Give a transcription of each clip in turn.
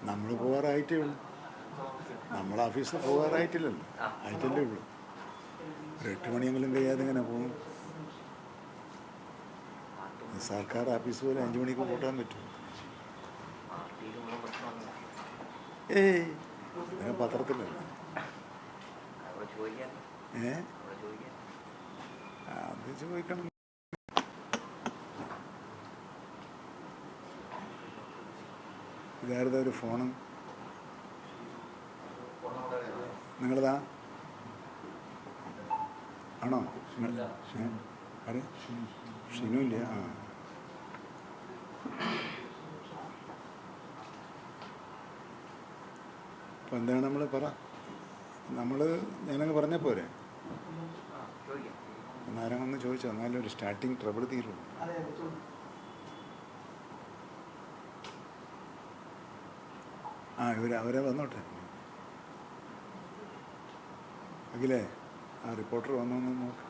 നമ്മൾ പോകാറായിട്ടേ ഉള്ളൂ. നമ്മൾ ഓഫീസിൽ പോകാറായിട്ടില്ലല്ലോ, ആയിട്ടല്ലേ ഉള്ളൂ. ഒരു 8 മണിയെങ്കിലും കഴിയാതെ ഇങ്ങനെ പോകും. സർക്കാർ ഓഫീസ് പോലെ 5 മണിക്ക് കൂട്ടാൻ പറ്റും? ഏയ്, അങ്ങനെ പത്രത്തിലല്ല. അത് ചോദിക്കണം. ഇതാരുടെ ഒരു ഫോണ്? നിങ്ങളതാ ആണോ? ആര്? ഷിനു ഇല്ല. ആ, അപ്പം എന്താണ് നമ്മൾ പറ? ഞാനങ്ങ് പറഞ്ഞ പോരെ? എന്നാലും ഒന്ന് ചോദിച്ചോ, എന്നാലും ഒരു സ്റ്റാർട്ടിങ് ട്രബിൾ തീരുള്ളൂ. അവരെ വന്നോട്ടെ. അഖിലേ, ആ റിപ്പോർട്ടർ വന്നോന്ന് നോക്ക്.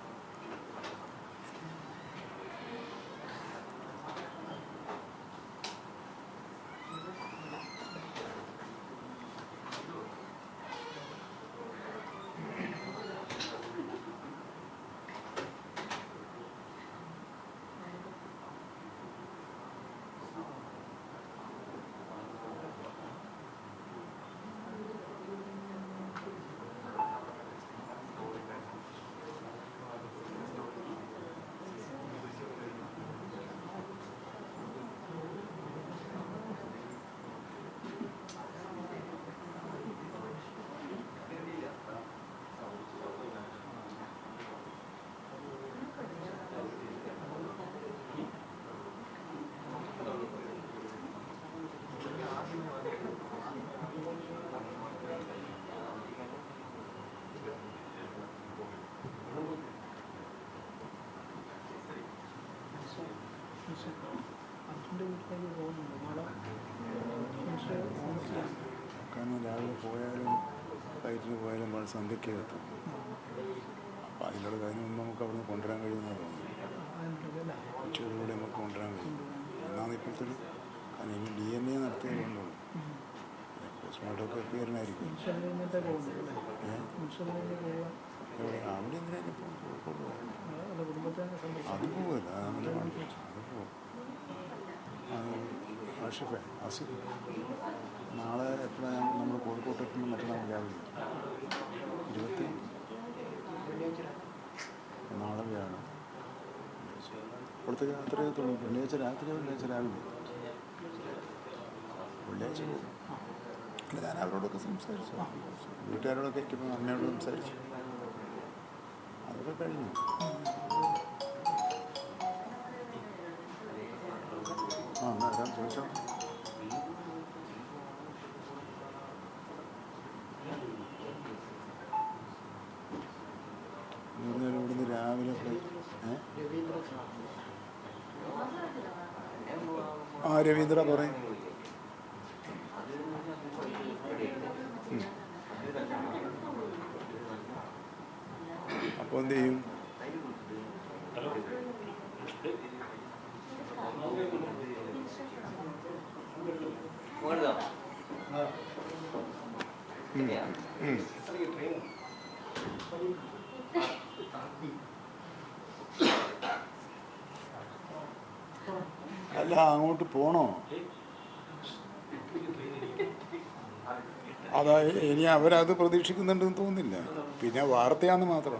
കാരണം രാവിലെ പോയാലും ഫ്ലൈറ്റിന് പോയാലും വളരെ സന്ധ്യയ്ക്ക് എത്തും. അപ്പോൾ അതിനുള്ള കാര്യം നമുക്ക് അവിടെ നിന്ന് കൊണ്ടുവരാൻ കഴിയുമെന്നാണ് തോന്നുന്നത്. ഉച്ചയോടുകൂടി നമുക്ക് കൊണ്ടുവരാൻ കഴിയും എന്നാണ് ഇപ്പോഴത്തെ ഒരു. ഇനി DNA നടത്തിയേ കൊണ്ടുള്ളൂ. പോസ്റ്റ്മോർട്ടമൊക്കെ എത്തിയായിരുന്നായിരിക്കും. അവിടെ എന്തിനാ കോഴിക്കോട് അത് പോവില്ല. അത് പോകും. ആസിഫ് നാളെ എപ്പോഴാണ് നമ്മൾ കോഴിക്കോട്ടെത്തുമ്പോൾ? മറ്റന്നാൾ രാവിലെ 20 നാളെ വ്യാഴം. ഇപ്പോഴത്തേക്ക് അത്രയേ എത്തുള്ളൂ. വെള്ളിയാഴ്ച രാവിലെ. വെള്ളിയാഴ്ച പോകും. അല്ല, ഞാൻ അവരോടൊക്കെ സംസാരിച്ചു. വീട്ടുകാരോടൊക്കെ ഇരിക്കുമ്പോൾ അമ്മയോട് സംസാരിച്ചു. അതൊക്കെ കഴിഞ്ഞു. എന്നാ ചോദിച്ചോ. ഇവിടുന്ന് രാവിലെ രവീന്ദ്ര പറയും. അപ്പോൾ എന്ത് ചെയ്യും? അല്ല, അങ്ങോട്ട് പോണോ? ഇനി അവരത് പ്രതീക്ഷിക്കുന്നുണ്ടെന്ന് തോന്നുന്നില്ല. പിന്നെ വാർത്തയാന്ന് മാത്രം.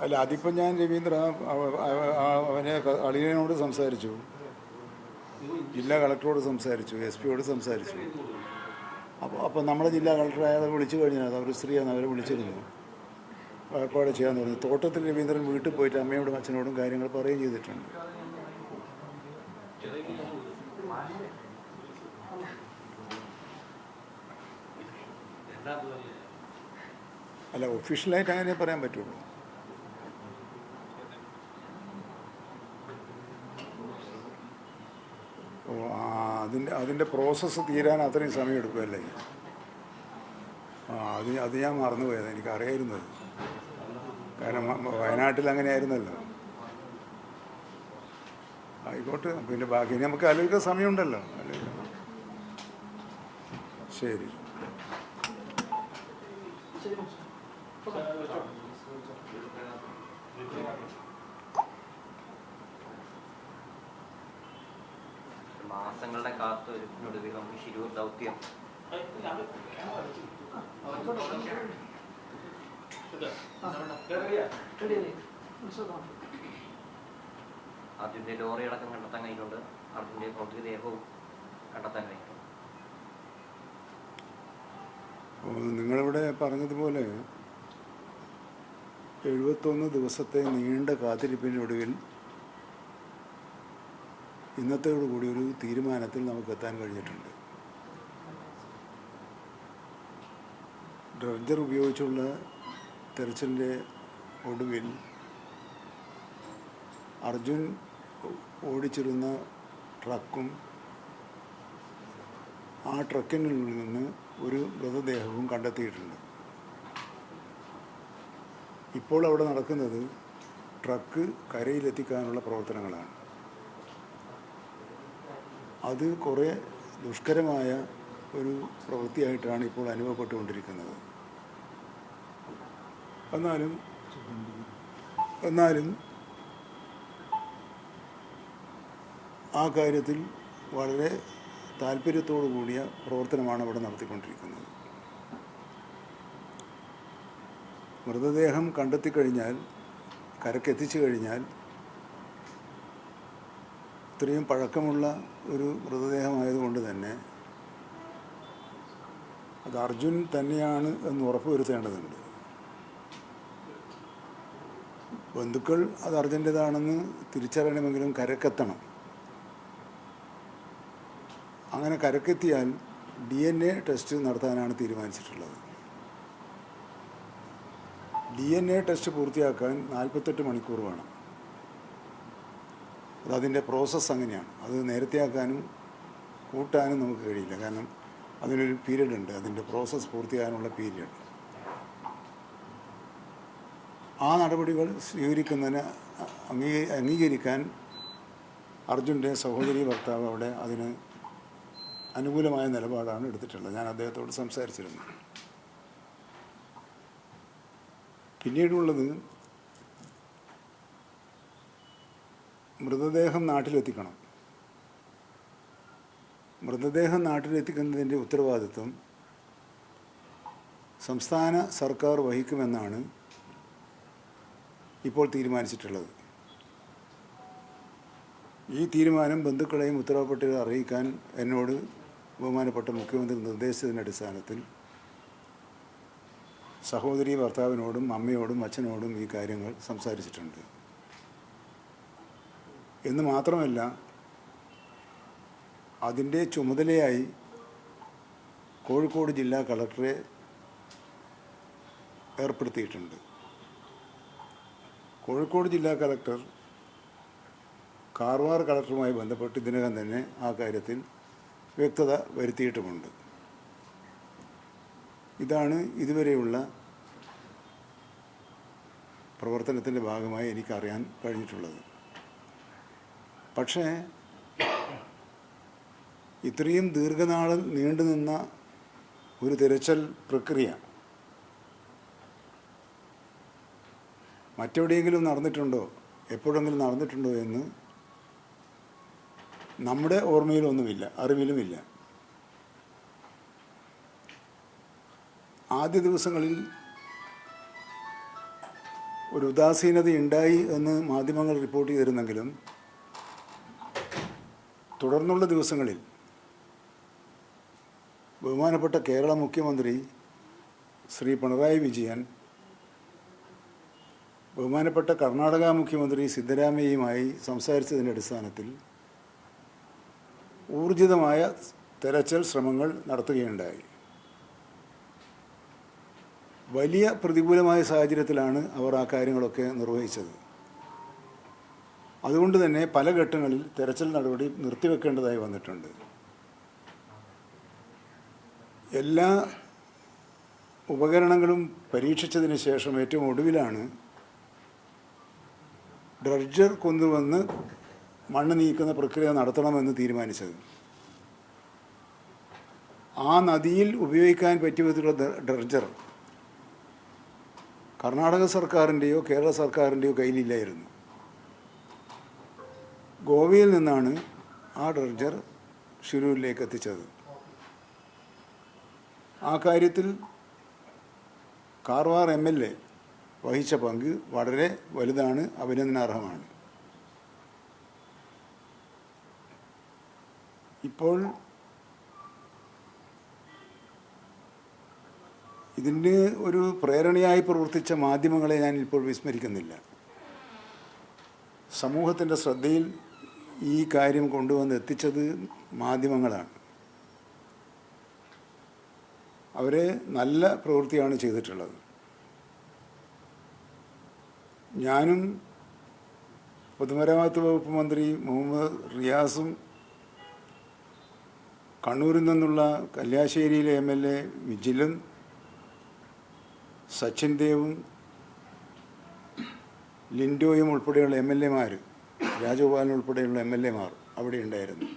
അല്ല, അതിപ്പം ഞാൻ രവീന്ദ്ര അവനെ അളിയനോട് സംസാരിച്ചു, ജില്ലാ കളക്ടറോട് സംസാരിച്ചു, SP സംസാരിച്ചു. അപ്പോൾ നമ്മുടെ ജില്ലാ കളക്ടർ അയാളെ വിളിച്ചു കഴിഞ്ഞാൽ, അവർ സ്ത്രീയാണ്, അവരെ വിളിച്ചിരുന്നു, ഏർപ്പാട് ചെയ്യാൻ പറഞ്ഞു. തോട്ടത്തിൽ രവീന്ദ്രൻ വീട്ടിൽ പോയിട്ട് അമ്മയോടും അച്ഛനോടും കാര്യങ്ങൾ പറയുകയും ചെയ്തിട്ടുണ്ട്. അല്ല, ഒഫീഷ്യലായിട്ട് അങ്ങനെ പറയാൻ പറ്റുള്ളൂ. അതിൻ്റെ പ്രോസസ്സ് തീരാൻ അത്രയും സമയം എടുക്കുമല്ലേ? അത് ഞാൻ മറന്നുപോയത്. എനിക്കറിയായിരുന്നത്. കാരണം വയനാട്ടിൽ അങ്ങനെയായിരുന്നല്ലോ. ആയിക്കോട്ടെ, പിന്നെ ബാക്കി നമുക്ക് ആലോചിക്കാൻ സമയമുണ്ടല്ലോ. ശരി. മാസങ്ങളുടെ കാത്തൊരുക്കിനൊടുവിൽ നമുക്ക് ശിരൂർ ദൗത്യം അർജുൻ്റെ ലോറി അടക്കം കണ്ടെത്താൻ കഴിഞ്ഞിട്ടുണ്ട്. അർജുൻ്റെ ഭൗതികദേഹവും കണ്ടെത്താൻ കഴിഞ്ഞിട്ടുണ്ട്. നിങ്ങളിവിടെ പറഞ്ഞതുപോലെ 71 ദിവസത്തെ നീണ്ട കാത്തിരിപ്പിനൊടുവിൽ ഇന്നത്തോടുകൂടി ഒരു തീരുമാനത്തിൽ നമുക്ക് എത്താൻ കഴിഞ്ഞിട്ടുണ്ട്. ഡ്രഡ്ജർ ഉപയോഗിച്ചുള്ള തെരച്ചിലിൻ്റെ ഒടുവിൽ അർജുൻ ഓടിച്ചിരുന്ന ട്രക്കും ആ ട്രക്കിനുള്ളിൽ നിന്ന് ഒരു മൃതദേഹവും കണ്ടെത്തിയിട്ടുണ്ട്. ഇപ്പോൾ അവിടെ നടക്കുന്നത് ട്രക്ക് കരയിലെത്തിക്കാനുള്ള പ്രവർത്തനങ്ങളാണ്. അത് കുറേ ദുഷ്കരമായ ഒരു പ്രവൃത്തിയായിട്ടാണ് ഇപ്പോൾ അനുഭവപ്പെട്ടുകൊണ്ടിരിക്കുന്നത്. എന്നാലും ആ കാര്യത്തിൽ വളരെ താല്പര്യത്തോടു കൂടിയ പ്രവർത്തനമാണ് അവിടെ നടത്തിക്കൊണ്ടിരിക്കുന്നത്. മൃതദേഹം കണ്ടെത്തിക്കഴിഞ്ഞാൽ, കരക്കെത്തിച്ചു കഴിഞ്ഞാൽ, ഇത്രയും പഴക്കമുള്ള ഒരു മൃതദേഹമായതുകൊണ്ട് തന്നെ അത് അർജുൻ തന്നെയാണ് എന്ന് ഉറപ്പുവരുത്തേണ്ടതുണ്ട്. ബന്ധുക്കൾ അത് അർജുൻ്റേതാണെന്ന് തിരിച്ചറിയണമെങ്കിലും കരക്കെത്തണം. അങ്ങനെ കരക്കെത്തിയാൽ DNA ടെസ്റ്റ് നടത്താനാണ് തീരുമാനിച്ചിട്ടുള്ളത്. DNA ടെസ്റ്റ് പൂർത്തിയാക്കാൻ 48 മണിക്കൂർ വേണം. അതതിൻ്റെ പ്രോസസ്സ് അങ്ങനെയാണ്. അത് നേരത്തെയാക്കാനും കൂട്ടാനും നമുക്ക് കഴിയില്ല. കാരണം അതിനൊരു പീരീഡ് ഉണ്ട്, അതിൻ്റെ പ്രോസസ്സ് പൂർത്തിയാകാനുള്ള പീരീഡ്. ആ നടപടികൾ സ്വീകരിക്കുന്നതിന് അംഗീകരിക്കാൻ അർജുൻ്റെ സഹോദരി ഭർത്താവ് അവിടെ അതിന് അനുകൂലമായ നിലപാടാണ് എടുത്തിട്ടുള്ളത്. ഞാൻ അദ്ദേഹത്തോട് സംസാരിച്ചിരുന്നു. പിന്നീടുള്ളത് മൃതദേഹം നാട്ടിലെത്തിക്കണം. മൃതദേഹം നാട്ടിലെത്തിക്കുന്നതിൻ്റെ ഉത്തരവാദിത്വം സംസ്ഥാന സർക്കാർ വഹിക്കുമെന്നാണ് ഇപ്പോൾ തീരുമാനിച്ചിട്ടുള്ളത്. ഈ തീരുമാനം ബന്ധുക്കളെയും ഉത്തരവാദപ്പെട്ടവരെ അറിയിക്കാൻ എന്നോട് ബഹുമാനപ്പെട്ട മുഖ്യമന്ത്രി നിർദ്ദേശിച്ചതിൻ്റെ അടിസ്ഥാനത്തിൽ സഹോദരി ഭർത്താവിനോടും അമ്മയോടും അച്ഛനോടും ഈ കാര്യങ്ങൾ സംസാരിച്ചിട്ടുണ്ട്. എന്ന് മാത്രമല്ല, അതിൻ്റെ ചുമതലയായി കോഴിക്കോട് ജില്ലാ കളക്ടറെ ഏർപ്പെടുത്തിയിട്ടുണ്ട്. കോഴിക്കോട് ജില്ലാ കളക്ടർ കാർവാർ കളക്ടറുമായി ബന്ധപ്പെട്ട് ഇതിനകം തന്നെ ആ കാര്യത്തിൽ വ്യക്തത വരുത്തിയിട്ടുമുണ്ട്. ഇതാണ് ഇതുവരെയുള്ള പ്രവർത്തനത്തിൻ്റെ ഭാഗമായി എനിക്കറിയാൻ കഴിഞ്ഞിട്ടുള്ളത്. പക്ഷേ ഇത്രയും ദീർഘനാൾ നീണ്ടുനിന്ന ഒരു തിരച്ചിൽ പ്രക്രിയ മറ്റെവിടെയെങ്കിലും നടന്നിട്ടുണ്ടോ, എപ്പോഴെങ്കിലും നടന്നിട്ടുണ്ടോ എന്ന് നമ്മുടെ ഓർമ്മയിലൊന്നുമില്ല, അറിവിലുമില്ല. ആദ്യ ദിവസങ്ങളിൽ ഒരു ഉദാസീനതയുണ്ടായി എന്ന് മാധ്യമങ്ങൾ റിപ്പോർട്ട് ചെയ്തിരുന്നെങ്കിലും തുടർന്നുള്ള ദിവസങ്ങളിൽ ബഹുമാനപ്പെട്ട കേരള മുഖ്യമന്ത്രി ശ്രീ പിണറായി വിജയൻ, ബഹുമാനപ്പെട്ട കർണാടക മുഖ്യമന്ത്രി സിദ്ധരാമയ്യയുമായി സംസാരിച്ചതിൻ്റെ അടിസ്ഥാനത്തിൽ ഊർജിതമായ തെരച്ചിൽ ശ്രമങ്ങൾ നടത്തുകയുണ്ടായി. വലിയ പ്രതികൂലമായ സാഹചര്യത്തിലാണ് അവർ ആ കാര്യങ്ങളൊക്കെ നിർവഹിച്ചത്. അതുകൊണ്ട് തന്നെ പല ഘട്ടങ്ങളിൽ തെരച്ചിൽ നടപടി നിർത്തിവെക്കേണ്ടതായി വന്നിട്ടുണ്ട്. എല്ലാ ഉപകരണങ്ങളും പരീക്ഷിച്ചതിന് ശേഷം ഏറ്റവും ഒടുവിലാണ് ഡ്രഡ്ജർ കൊണ്ടുവന്ന് മണ്ണ് നീക്കുന്ന പ്രക്രിയ നടത്തണമെന്ന് തീരുമാനിച്ചത്. ആ നദിയിൽ ഉപയോഗിക്കാൻ പറ്റിയ വിധത്തിലുള്ള ഡ്രഡ്ജർ കർണാടക സർക്കാരിൻ്റെയോ കേരള സർക്കാരിൻ്റെയോ കയ്യിലില്ലായിരുന്നു. ഗോവയിൽ നിന്നാണ് ആ ഡ്രഡ്ജർ ഷിരൂരിലേക്ക് എത്തിച്ചത്. ആ കാര്യത്തിൽ കാർവാർ MLA വഹിച്ച പങ്ക് വളരെ വലുതാണ്, അഭിനന്ദനാർഹമാണ്. ഇപ്പോൾ ഇതിന് ഒരു പ്രേരണയായി പ്രവർത്തിച്ച മാധ്യമങ്ങളെ ഞാൻ ഇപ്പോൾ വിസ്മരിക്കുന്നില്ല. സമൂഹത്തിൻ്റെ ശ്രദ്ധയിൽ ഈ കാര്യം കൊണ്ടുവന്ന് എത്തിച്ചത് മാധ്യമങ്ങളാണ്. അവർ നല്ല പ്രവൃത്തിയാണ് ചെയ്തിട്ടുള്ളത്. ഞാനും പൊതുമരാമത്ത് വകുപ്പ് മന്ത്രി മുഹമ്മദ് റിയാസും കണ്ണൂരിൽ നിന്നുള്ള കല്യാശ്ശേരിയിലെ MLA വിജിലും സച്ചിൻ ദേവും ലിൻഡോയും ഉൾപ്പെടെയുള്ള MLA മാർ, രാജഗോപാലൻ ഉൾപ്പെടെയുള്ള MLA മാർ അവിടെ ഉണ്ടായിരുന്നു.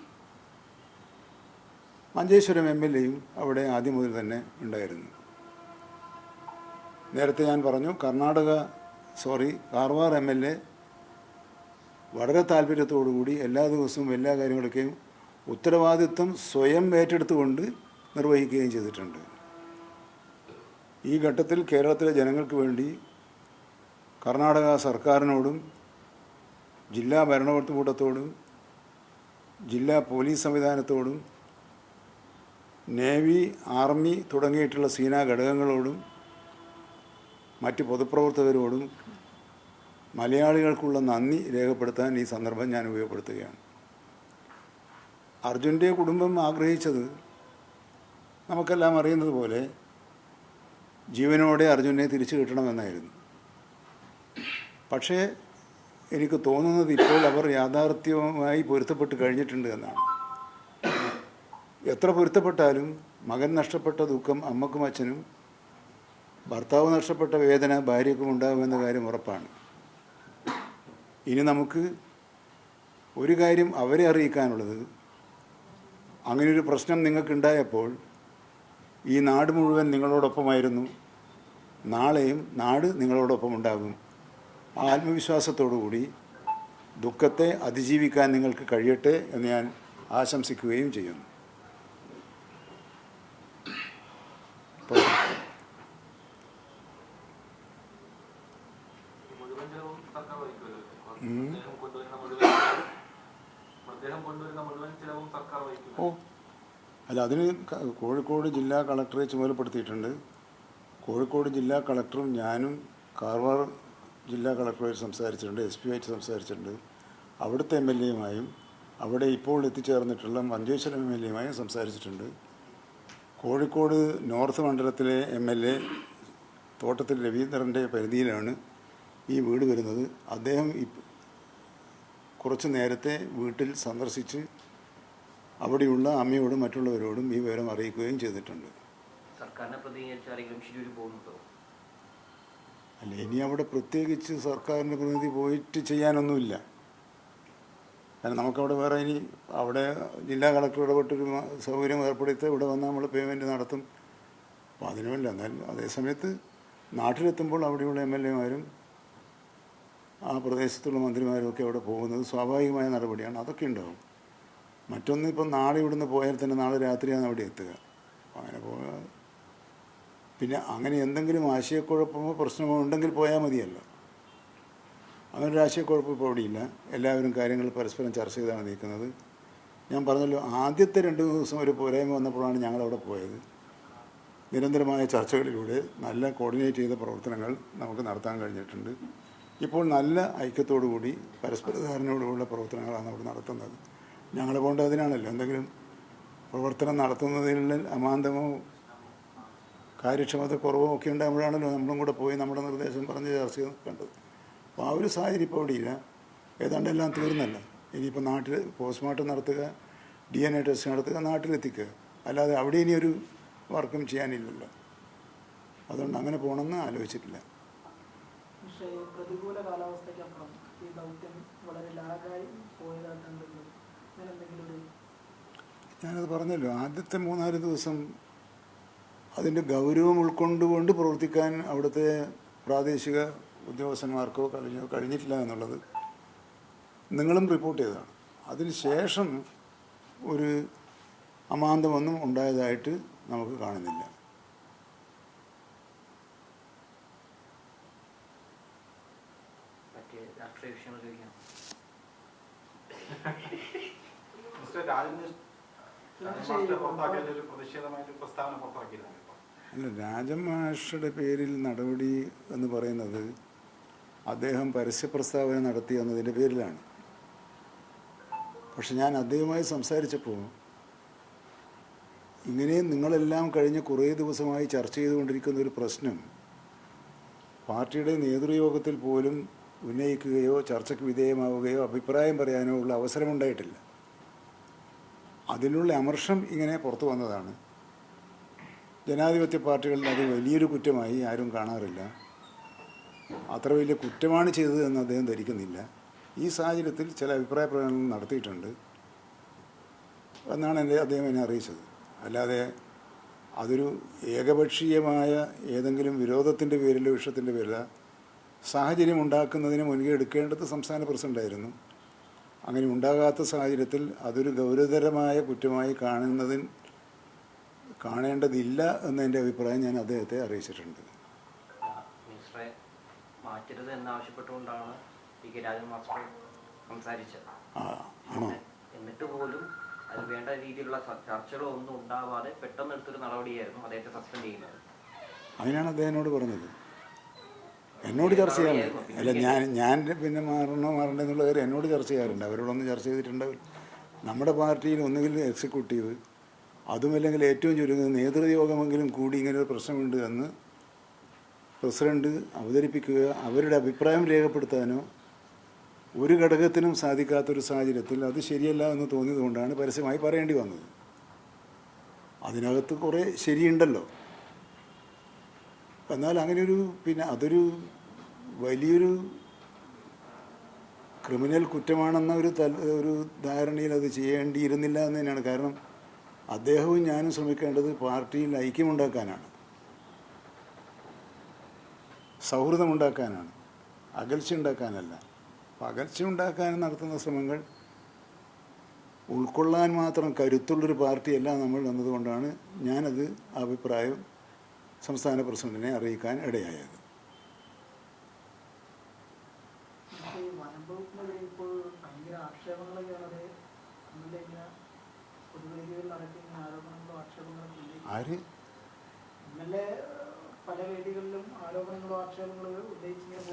മഞ്ചേശ്വരം MLA-യും അവിടെ ആദ്യം മുതൽ തന്നെ ഉണ്ടായിരുന്നു. നേരത്തെ ഞാൻ പറഞ്ഞു, കാർവാർ MLA വളരെ താല്പര്യത്തോടുകൂടി എല്ലാ ദിവസവും എല്ലാ കാര്യങ്ങളൊക്കെയും ഉത്തരവാദിത്വം സ്വയം ഏറ്റെടുത്തുകൊണ്ട് നിർവഹിക്കുകയും ചെയ്തിട്ടുണ്ട്. ഈ ഘട്ടത്തിൽ കേരളത്തിലെ ജനങ്ങൾക്ക് വേണ്ടി കർണാടക സർക്കാരിനോടും ജില്ലാ ഭരണകൂടത്തോടും ജില്ലാ പോലീസ് സംവിധാനത്തോടും നേവി, ആർമി തുടങ്ങിയിട്ടുള്ള സേനാ ഘടകങ്ങളോടും മറ്റ് പൊതുപ്രവർത്തകരോടും മലയാളികൾക്കുള്ള നന്ദി രേഖപ്പെടുത്താൻ ഈ സന്ദർഭം ഞാൻ ഉപയോഗപ്പെടുത്തുകയാണ്. അർജുൻ്റെ കുടുംബം ആഗ്രഹിച്ചത് നമുക്കെല്ലാം അറിയുന്നത് പോലെ ജീവനോടെ അർജുനെ തിരിച്ചു കിട്ടണമെന്നായിരുന്നു. പക്ഷേ എനിക്ക് തോന്നുന്നത് ഇപ്പോൾ അവർ യാഥാർത്ഥ്യവുമായി പൊരുത്തപ്പെട്ട് കഴിഞ്ഞിട്ടുണ്ട് എന്നാണ്. എത്ര പൊരുത്തപ്പെട്ടാലും മകൻ നഷ്ടപ്പെട്ട ദുഃഖം അമ്മക്കും അച്ഛനും, ഭർത്താവ് നഷ്ടപ്പെട്ട വേദന ഭാര്യയ്ക്കും ഉണ്ടാകുമെന്ന കാര്യം ഉറപ്പാണ്. ഇനി നമുക്ക് ഒരു കാര്യം അവരെ അറിയിക്കാനുള്ളത്, അങ്ങനെയൊരു പ്രശ്നം നിങ്ങൾക്കുണ്ടായപ്പോൾ ഈ നാട് മുഴുവൻ നിങ്ങളോടൊപ്പമായിരുന്നു. നാളെയും നാട് നിങ്ങളോടൊപ്പം ഉണ്ടാകും. ആ ആത്മവിശ്വാസത്തോടുകൂടി ദുഃഖത്തെ അതിജീവിക്കാൻ നിങ്ങൾക്ക് കഴിയട്ടെ എന്ന് ഞാൻ ആശംസിക്കുകയും ചെയ്യുന്നു. അല്ല, അതിന് കോഴിക്കോട് ജില്ലാ കളക്ടറെ ചുമതലപ്പെടുത്തിയിട്ടുണ്ട്. കോഴിക്കോട് ജില്ലാ കളക്ടറും ഞാനും കാർവാർ ജില്ലാ കളക്ടറുമായിട്ട് സംസാരിച്ചിട്ടുണ്ട്, SP ആയിട്ട് സംസാരിച്ചിട്ടുണ്ട്. അവിടുത്തെ MLA-യുമായും അവിടെ ഇപ്പോൾ എത്തിച്ചേർന്നിട്ടുള്ള മഞ്ചേശ്വരം MLA-യുമായും സംസാരിച്ചിട്ടുണ്ട്. കോഴിക്കോട് നോർത്ത് മണ്ഡലത്തിലെ MLA തോട്ടത്തിൽ രവീന്ദ്രൻ്റെ പരിധിയിലാണ് ഈ വീട് വരുന്നത്. അദ്ദേഹം കുറച്ച് നേരത്തെ വീട്ടിൽ സന്ദർശിച്ച് അവിടെയുള്ള അമ്മയോടും മറ്റുള്ളവരോടും ഈ വിവരം അറിയിക്കുകയും ചെയ്തിട്ടുണ്ട്. അല്ല, ഇനി അവിടെ പ്രത്യേകിച്ച് സർക്കാരിൻ്റെ പ്രതിനിധി പോയിട്ട് ചെയ്യാനൊന്നുമില്ല. കാരണം നമുക്കവിടെ വേറെ ഇനി അവിടെ ജില്ലാ കളക്ടർ ഇടപെട്ടൊരു സൗകര്യം ഏർപ്പെടുത്തി ഇവിടെ വന്നാൽ നമ്മൾ പേയ്മെൻറ്റ് നടത്തും. അപ്പോൾ അതിനുമല്ല. എന്നാൽ അതേസമയത്ത് നാട്ടിലെത്തുമ്പോൾ അവിടെയുള്ള MLA-മാരും ആ പ്രദേശത്തുള്ള മന്ത്രിമാരും ഒക്കെ അവിടെ പോകുന്നത് സ്വാഭാവികമായ നടപടിയാണ്. അതൊക്കെ ഉണ്ടാവും. മറ്റൊന്ന്, ഇപ്പം നാളെ ഇവിടുന്ന് പോയാൽ തന്നെ നാളെ രാത്രിയാണ് അവിടെ എത്തുക. അങ്ങനെ പോകാം. പിന്നെ അങ്ങനെ എന്തെങ്കിലും ആശയക്കുഴപ്പമോ പ്രശ്നമോ ഉണ്ടെങ്കിൽ പോയാൽ മതിയല്ലോ. അങ്ങനെ ഒരു ആശയക്കുഴപ്പം ഇപ്പോൾ അവിടെയില്ല. എല്ലാവരും കാര്യങ്ങൾ പരസ്പരം ചർച്ച ചെയ്താണ് നിൽക്കുന്നത്. ഞാൻ പറഞ്ഞല്ലോ, ആദ്യത്തെ 2 ദിവസം ഒരു പോരായ്മ വന്നപ്പോഴാണ് ഞങ്ങളവിടെ പോയത്. നിരന്തരമായ ചർച്ചകളിലൂടെ നല്ല കോർഡിനേറ്റ് ചെയ്ത പ്രവർത്തനങ്ങൾ നമുക്ക് നടത്താൻ കഴിഞ്ഞിട്ടുണ്ട്. ഇപ്പോൾ നല്ല ഐക്യത്തോടുകൂടി പരസ്പര ധാരണയോടുകൂടിയുള്ള പ്രവർത്തനങ്ങളാണ് നമ്മൾ നടത്തുന്നത്. ഞങ്ങൾ പോകേണ്ടത് അതിനാണല്ലോ. എന്തെങ്കിലും പ്രവർത്തനം നടത്തുന്നതിൽ അമാന്തമോ കാര്യക്ഷമത കുറവോ ഒക്കെ ഉണ്ടാകുമ്പോഴാണല്ലോ നമ്മളും കൂടെ പോയി നമ്മുടെ നിർദ്ദേശം പറഞ്ഞ് ചർച്ച ചെയ്ത് കണ്ടത്. അപ്പോൾ ആ ഒരു സാഹചര്യം ഇപ്പോൾ അവിടെ ഇല്ല. ഏതാണ്ട് എല്ലാം തീർന്നല്ല. ഇനിയിപ്പോൾ നാട്ടിൽ പോസ്റ്റ്മോർട്ടം നടത്തുക, DNA ടെസ്റ്റ് നടത്തുക, നാട്ടിലെത്തിക്കുക. അല്ലാതെ അവിടെ ഇനിയൊരു വർക്കും ചെയ്യാനില്ലല്ലോ. അതുകൊണ്ട് അങ്ങനെ പോകണമെന്ന് ആലോചിച്ചിട്ടില്ല. പ്രതികൂല കാലാവസ്ഥയ്ക്കപ്പുറം ഈ ദൗത്യം വളരെ ലാഗായി പോയതായിട്ടുണ്ടല്ലോ, അങ്ങനെ എന്തെങ്കിലും ഒരു? ഞാനത് പറഞ്ഞല്ലോ, ആദ്യത്തെ 3-4 ദിവസം അതിൻ്റെ ഗൗരവം ഉൾക്കൊണ്ടുകൊണ്ട് പ്രവർത്തിക്കാൻ അവിടുത്തെ പ്രാദേശിക ഉദ്യോഗസ്ഥന്മാർക്കോ കഴിഞ്ഞിട്ടില്ല എന്നുള്ളത് നിങ്ങളും റിപ്പോർട്ട് ചെയ്തതാണ്. അതിന് ശേഷം ഒരു അമാന്തമൊന്നും ഉണ്ടായതായിട്ട് നമുക്ക് കാണുന്നില്ല. മറ്റ് രാഷ്ട്രീയ വിഷയങ്ങൾ ചോദിക്കാം. അല്ല, രാജൻ മാഷയുടെ പേരിൽ നടപടി എന്ന് പറയുന്നത് അദ്ദേഹം പരസ്യ പ്രസ്താവന നടത്തി എന്നതിൻ്റെ പേരിലാണ്. പക്ഷെ ഞാൻ അദ്ദേഹവുമായി സംസാരിച്ചപ്പോൾ ഇങ്ങനെ നിങ്ങളെല്ലാം കഴിഞ്ഞ കുറേ ദിവസമായി ചർച്ച ചെയ്തുകൊണ്ടിരിക്കുന്ന ഒരു പ്രശ്നം പാർട്ടിയുടെ നേതൃയോഗത്തിൽ പോലും ഉന്നയിക്കുകയോ ചർച്ചയ്ക്ക് വിധേയമാവുകയോ അഭിപ്രായം പറയാനോ ഉള്ള അവസരമുണ്ടായിട്ടില്ല. അതിനുള്ള അമർഷം ഇങ്ങനെ പുറത്തു വന്നതാണ്. ജനാധിപത്യ പാർട്ടികളിൽ അത് വലിയൊരു കുറ്റമായി ആരും കാണാറില്ല. അത്ര വലിയ കുറ്റമാണ് ചെയ്തത് എന്ന് അദ്ദേഹം ധരിക്കുന്നില്ല. ഈ സാഹചര്യത്തിൽ ചില അഭിപ്രായ പ്രകടനങ്ങൾ നടത്തിയിട്ടുണ്ട് എന്നാണ് അദ്ദേഹം എന്നെ അറിയിച്ചത്. അല്ലാതെ അതൊരു ഏകപക്ഷീയമായ ഏതെങ്കിലും വിരോധത്തിൻ്റെ പേരിലോ വിഷയത്തിൻ്റെ പേരിലോ സാഹചര്യം ഉണ്ടാക്കുന്നതിന് മുൻകൈ എടുക്കേണ്ടത് സംസ്ഥാന പ്രസിഡൻ്റായിരുന്നു. അങ്ങനെ ഉണ്ടാകാത്ത സാഹചര്യത്തിൽ അതൊരു ഗൗരവതരമായ കുറ്റമായി കാണേണ്ടതില്ല എന്നതിൻ്റെ അഭിപ്രായം ഞാൻ അദ്ദേഹത്തെ അറിയിച്ചിട്ടുണ്ട്. മിനിസ്റ്ററെ മാറ്റരുത് എന്നാവശ്യപ്പെട്ടുകൊണ്ടാണ് പി കെ രാജൻ മാസ്റ്റർ സംസാരിച്ചത്. ആണോ? എന്നിട്ട് പോലും അത് വേണ്ട രീതിയിലുള്ള ചർച്ചകളൊന്നും ഉണ്ടാവാതെ പെട്ടെന്ന് എടുത്തൊരു നടപടിയായിരുന്നു അദ്ദേഹത്തെ സസ്പെൻഡ് ചെയ്യുന്നത്. അങ്ങനെയാണ് അദ്ദേഹത്തിനോട് പറഞ്ഞത്. എന്നോട് ചർച്ച ചെയ്യാറുണ്ട്. അല്ല, ഞാൻ പിന്നെ മാറണ്ടെന്നുള്ള കാര്യം എന്നോട് ചർച്ച ചെയ്യാറുണ്ട്. അവരോടൊന്നും ചർച്ച ചെയ്തിട്ടുണ്ടാവില്ല. നമ്മുടെ പാർട്ടിയിൽ ഒന്നുകിൽ എക്സിക്യൂട്ടീവ്, അതുമല്ലെങ്കിൽ ഏറ്റവും ചുരുങ്ങുന്ന നേതൃയോഗമെങ്കിലും കൂടി ഇങ്ങനെ ഒരു പ്രശ്നമുണ്ട് എന്ന് പ്രസിഡന്റ് അവതരിപ്പിക്കുക, അവരുടെ അഭിപ്രായം രേഖപ്പെടുത്താനോ ഒരു ഘടകത്തിനും സാധിക്കാത്തൊരു സാഹചര്യത്തിൽ അത് ശരിയല്ല എന്ന് തോന്നിയതുകൊണ്ടാണ് പരസ്യമായി പറയേണ്ടി വന്നത്. അതിനകത്ത് കുറേ ശരിയുണ്ടല്ലോ. എന്നാൽ അങ്ങനെയൊരു അതൊരു വലിയൊരു ക്രിമിനൽ കുറ്റമാണെന്ന ഒരു ധാരണയിൽ അത് ചെയ്യേണ്ടിയിരുന്നില്ല എന്ന് തന്നെയാണ്. കാരണം അദ്ദേഹവും ഞാനും ശ്രമിക്കേണ്ടത് പാർട്ടിയിൽ ഐക്യമുണ്ടാക്കാനാണ്, സൗഹൃദമുണ്ടാക്കാനാണ്, അകൽച്ച ഉണ്ടാക്കാനല്ല. അപ്പം അകൽച്ച ഉണ്ടാക്കാൻ നടത്തുന്ന ശ്രമങ്ങൾ ഉൾക്കൊള്ളാൻ മാത്രം കരുത്തുള്ളൊരു പാർട്ടിയല്ല നമ്മൾ എന്നതുകൊണ്ടാണ് ഞാനത് അഭിപ്രായം സംസ്ഥാന പ്രസിഡന്റിനെ അറിയിക്കാൻ ഇടയായത്. ആര്? പല വേദികളിലും ആരോപണങ്ങളോ ആക്ഷേപങ്ങളോ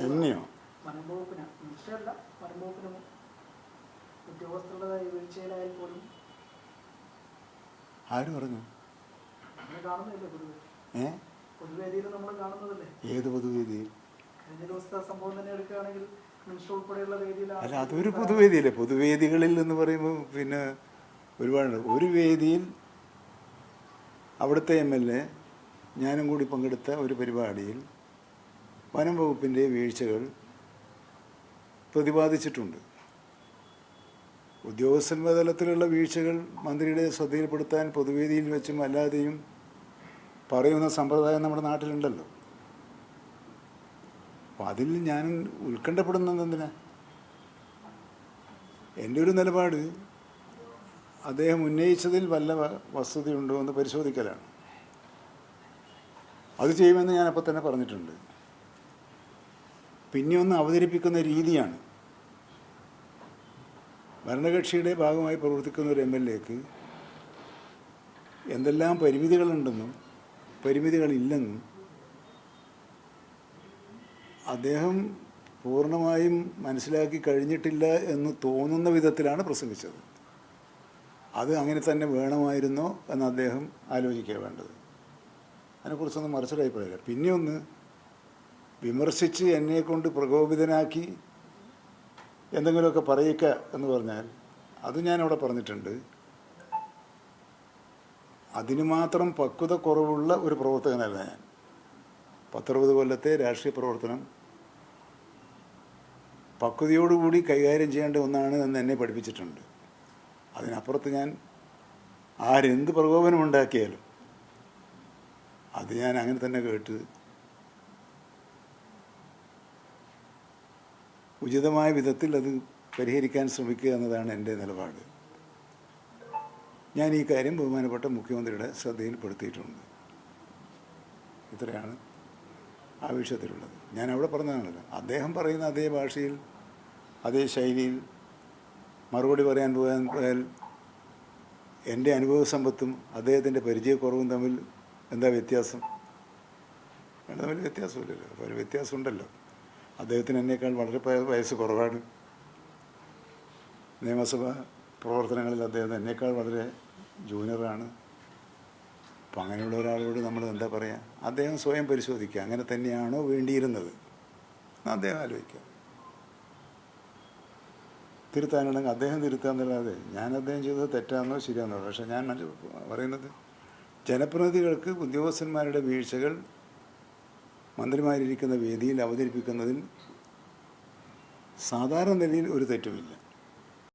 എന്നെയോ? വനംവകുപ്പിന്, മിനിസ്റ്ററല്ല, വനംവകുപ്പിനും ഉദ്യോഗസ്ഥരുടേതായ വീഴ്ചയിലായാൽ പോലും. ആര് പറഞ്ഞു? നമ്മൾ കാണുന്നില്ലേ പൊതുവേദിയിൽ നമ്മൾ കാണുന്നതല്ലേ? ഏത് പൊതുവേദി? കഴിഞ്ഞ ദിവസത്തെ സംഭവം തന്നെ എടുക്കുകയാണെങ്കിൽ മിനിസ്റ്റർ ഉൾപ്പെടെയുള്ള വേദിയിലാണ്. അല്ല, അതൊരു പൊതുവേദിയല്ലേ. പൊതുവേദികളിൽ എന്ന് പറയുമ്പോൾ ഒരുപാടുണ്ട്. ഒരു വേദിയിൽ അവിടുത്തെ MLA ഞാനും കൂടി പങ്കെടുത്ത ഒരു പരിപാടിയിൽ വനം വകുപ്പിൻ്റെ വീഴ്ചകൾ പ്രതിപാദിച്ചിട്ടുണ്ട്. ഉദ്യോഗസ്ഥ തലത്തിലുള്ള വീഴ്ചകൾ മന്ത്രിയുടെ ശ്രദ്ധയിൽപ്പെടുത്താൻ പൊതുവേദിയിൽ വെച്ചും അല്ലാതെയും പറയുന്ന സമ്പ്രദായം നമ്മുടെ നാട്ടിലുണ്ടല്ലോ. അപ്പം അതിൽ ഞാൻ ഉത്കണ്ഠപ്പെടുന്നത് എന്തിനാ? എൻ്റെ ഒരു നിലപാട് അദ്ദേഹം ഉന്നയിച്ചതിൽ വല്ല വസ്തുതയുണ്ടോ എന്ന് പരിശോധിക്കലാണ്. അത് ചെയ്യുമെന്ന് ഞാനപ്പോൾ തന്നെ പറഞ്ഞിട്ടുണ്ട്. പിന്നെ ഒന്ന് അവതരിപ്പിക്കുന്ന രീതിയാണ്. ഭരണകക്ഷിയുടെ ഭാഗമായി പ്രവർത്തിക്കുന്ന ഒരു MLAക്ക് എന്തെല്ലാം പരിമിതികളുണ്ടെന്നും പരിമിതികളില്ലെന്നും അദ്ദേഹം പൂർണ്ണമായും മനസ്സിലാക്കി കഴിഞ്ഞിട്ടില്ല എന്ന് തോന്നുന്ന വിധത്തിലാണ് പ്രസംഗിച്ചത്. അത് അങ്ങനെ തന്നെ വേണമായിരുന്നോ എന്ന് അദ്ദേഹം ആലോചിക്കുക വേണ്ടത്. അതിനെക്കുറിച്ചൊന്നും മറിച്ചൊരു അഭിപ്രായമില്ല. പിന്നെ ഒന്ന് വിമർശിച്ച് എന്നെക്കൊണ്ട് പ്രകോപിതനാക്കി എന്തെങ്കിലുമൊക്കെ പറയിക്കുക എന്ന് പറഞ്ഞാൽ അത് ഞാനവിടെ പറഞ്ഞിട്ടുണ്ട്. അതിന് മാത്രം പക്വത കുറവുള്ള ഒരു പ്രവർത്തകനല്ല ഞാൻ. 10-60 കൊല്ലത്തെ രാഷ്ട്രീയ പ്രവർത്തനം പക്വതയോടുകൂടി കൈകാര്യം ചെയ്യേണ്ട ഒന്നാണ് എന്ന് എന്നെ പഠിപ്പിച്ചിട്ടുണ്ട്. അതിനപ്പുറത്ത് ഞാൻ ആരെന്ത് പ്രകോപനമുണ്ടാക്കിയാലും അത് ഞാൻ അങ്ങനെ തന്നെ കേട്ട് ഉചിതമായ വിധത്തിൽ അത് പരിഹരിക്കാൻ ശ്രമിക്കുക എന്നതാണ് എൻ്റെ നിലപാട്. ഞാൻ ഈ കാര്യം ബഹുമാനപ്പെട്ട മുഖ്യമന്ത്രിയുടെ ശ്രദ്ധയിൽപ്പെടുത്തിയിട്ടുണ്ട്. ഇത്രയാണ് ആ വിഷയത്തിലുള്ളത്. ഞാൻ അവിടെ പറഞ്ഞതാണല്ലോ, അദ്ദേഹം പറയുന്ന അതേ ഭാഷയിൽ അതേ ശൈലിയിൽ മറുപടി പറയാൻ പോയാൽ എൻ്റെ അനുഭവ സമ്പത്തും അദ്ദേഹത്തിൻ്റെ പരിചയക്കുറവും തമ്മിൽ എന്താ വ്യത്യാസം? തമ്മിൽ വ്യത്യാസമില്ലല്ലോ. അപ്പോൾ ഒരു വ്യത്യാസമുണ്ടല്ലോ. അദ്ദേഹത്തിന് എന്നേക്കാൾ വളരെ വയസ്സ് കുറവാണ്. നിയമസഭാ പ്രവർത്തനങ്ങളിൽ അദ്ദേഹം എന്നേക്കാൾ വളരെ ജൂനിയറാണ്. അപ്പം അങ്ങനെയുള്ള ഒരാളോട് നമ്മൾ എന്താ പറയുക? അദ്ദേഹം സ്വയം പരിശോധിക്കുക, അങ്ങനെ തന്നെയാണോ വേണ്ടിയിരുന്നത് എന്ന് അദ്ദേഹം ആലോചിക്കുക. തിരുത്താനുണ്ടെങ്കിൽ അദ്ദേഹം തിരുത്താന്നല്ലാതെ ഞാൻ അദ്ദേഹം ചെയ്തത് തെറ്റാണെന്നോ ശരിയാണെന്നോ. പക്ഷേ ഞാൻ പറയുന്നത് ജനപ്രതിനിധികൾക്ക് ഉദ്യോഗസ്ഥന്മാരുടെ വീഴ്ചകൾ മന്ത്രിമാരിരിക്കുന്ന വേദിയിൽ അവതരിപ്പിക്കുന്നതിൽ സാധാരണ നിലയിൽ ഒരു തെറ്റുമില്ല.